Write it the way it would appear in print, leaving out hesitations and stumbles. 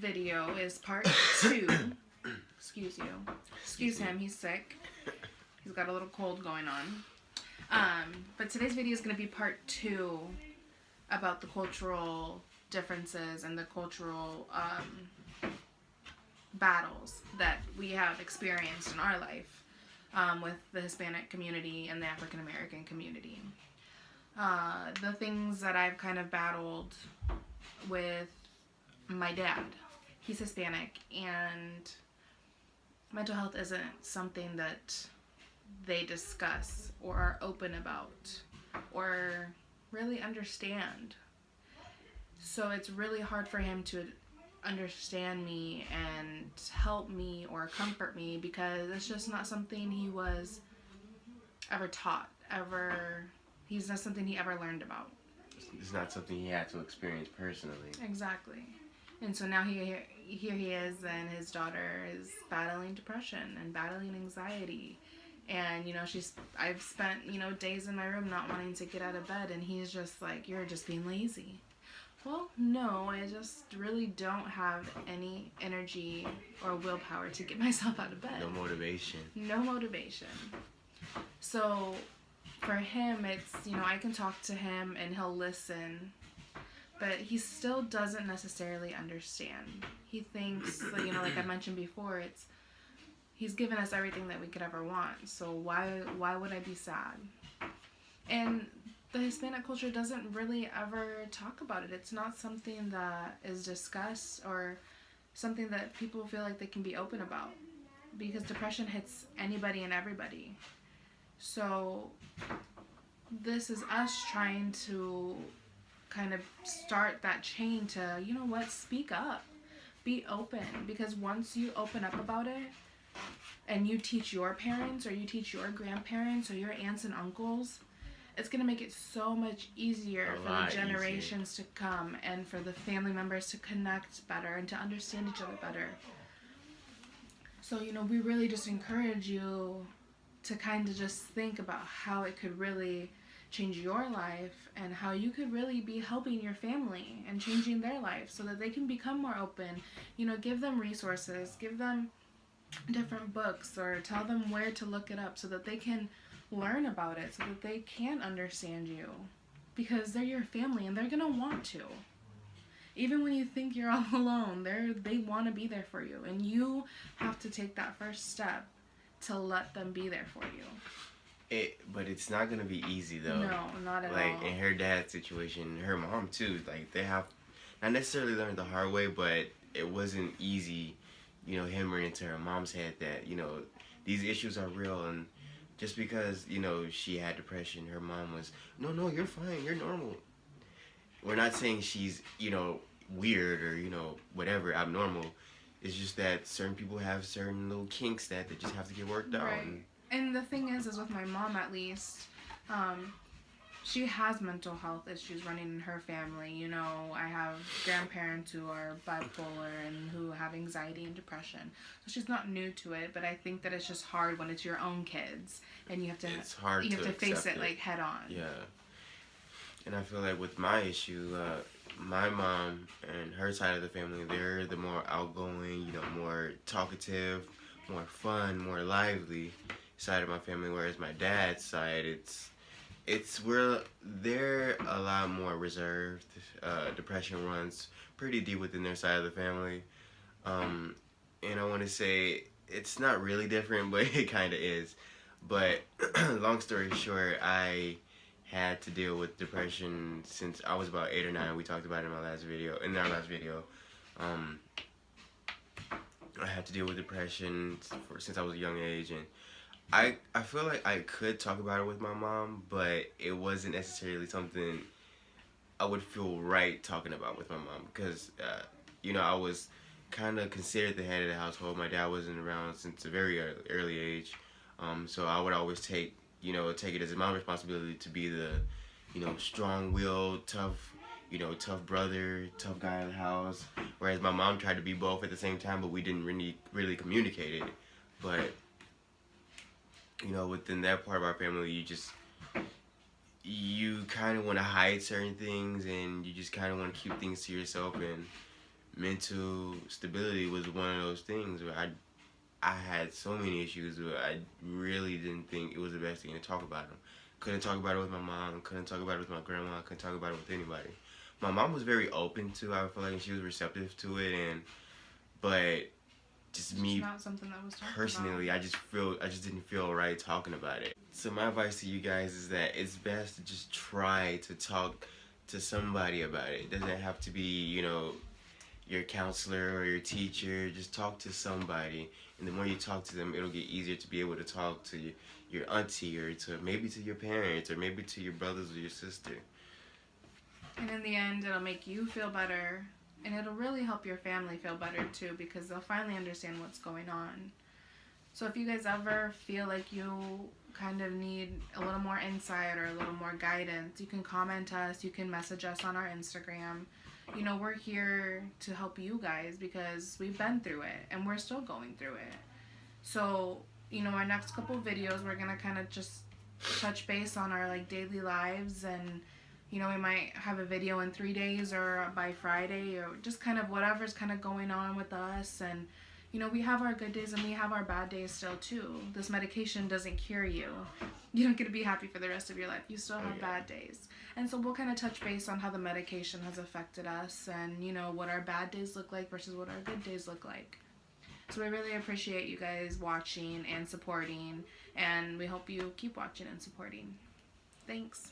video is part 2. Excuse you. Excuse him, he's sick. He's got a little cold going on. But today's video is going to be part 2 about the cultural differences and the cultural battles that we have experienced in our life with the Hispanic community and the African American community. The things that I've kind of battled with my dad. He's Hispanic, and mental health isn't something that they discuss or are open about or really understand. So it's really hard for him to understand me and help me or comfort me because it's just not something he was ever taught, he's not something he ever learned about. It's not something he had to experience personally. Exactly. And so now here he is, and his daughter is battling depression and battling anxiety. And, I've spent, days in my room not wanting to get out of bed, and he's just like, you're just being lazy. Well, no, I just really don't have any energy or willpower to get myself out of bed. No motivation. No motivation. So for him, it's, I can talk to him and he'll listen, but he still doesn't necessarily understand. He thinks, like I mentioned before, he's given us everything that we could ever want, so why would I be sad? And the Hispanic culture doesn't really ever talk about it. It's not something that is discussed or something that people feel like they can be open about, because depression hits anybody and everybody. So this is us trying to kind of start that chain to, speak up, be open, because once you open up about it and you teach your parents or you teach your grandparents or your aunts and uncles, it's going to make it so much easier for the generations to come and for the family members to connect better and to understand each other better. So, we really just encourage you to kind of just think about how it could really change your life and how you could really be helping your family and changing their life so that they can become more open. Give them resources, give them different books, or tell them where to look it up so that they can learn about it, so that they can understand you, because they're your family and they're going to want to. Even when you think you're all alone, they want to be there for you, and you have to take that first step to let them be there for you. But it's not gonna be easy though. No, not at all. Like in her dad's situation, her mom too. Like they have not necessarily learned the hard way, but it wasn't easy. Hammering into her mom's head that these issues are real, and just because she had depression, her mom was no, you're fine, you're normal. We're not saying she's weird or whatever, abnormal. It's just that certain people have certain little kinks that they just have to get worked out. Right. And the thing is with my mom at least, she has mental health issues running in her family. I have grandparents who are bipolar and who have anxiety and depression. So she's not new to it, but I think that it's just hard when it's your own kids and you have to face it like head on. Yeah. And I feel like with my issue, my mom and her side of the family, they're the more outgoing, more talkative, more fun, more lively side of my family, whereas my dad's side, they're a lot more reserved. Depression runs pretty deep within their side of the family. And I want to say it's not really different, but it kind of is. But long story short, I had to deal with depression since I was about 8 or 9. We talked about it in our last video. I had to deal with depression since I was a young age, and I feel like I could talk about it with my mom, but it wasn't necessarily something I would feel right talking about with my mom because, I was kind of considered the head of the household. My dad wasn't around since a very early age, so I would always take it as my responsibility to be the, strong-willed, tough brother, tough guy in the house. Whereas my mom tried to be both at the same time, but we didn't really communicate it. But within that part of our family, you kind of want to hide certain things, and you just kind of want to keep things to yourself. And mental stability was one of those things where I had so many issues where I really didn't think it was the best thing to talk about them. Couldn't talk about it with my mom. Couldn't talk about it with my grandma. Couldn't talk about it with anybody. My mom was very open to. I feel like she was receptive to it, but just It's me not something that was talked personally, about. I just didn't feel right talking about it. So my advice to you guys is that it's best to just try to talk to somebody about it. It doesn't have to be, your counselor or your teacher. Just talk to somebody, and the more you talk to them, it'll get easier to be able to talk to your auntie or to maybe to your parents or maybe to your brothers or your sister. And in the end, it'll make you feel better, and it'll really help your family feel better too, because they'll finally understand what's going on. So if you guys ever feel like you kind of need a little more insight or a little more guidance, you can comment us, you can message us on our Instagram. We're here to help you guys because we've been through it and we're still going through it. So, our next couple videos, we're going to kind of just touch base on our daily lives, and we might have a video in 3 days or by Friday, or just kind of whatever's kind of going on with us. And we have our good days and we have our bad days still too. This medication doesn't cure you. You don't get to be happy for the rest of your life. You still have bad days. And so we'll kind of touch base on how the medication has affected us, and what our bad days look like versus what our good days look like. So we really appreciate you guys watching and supporting, and we hope you keep watching and supporting. Thanks.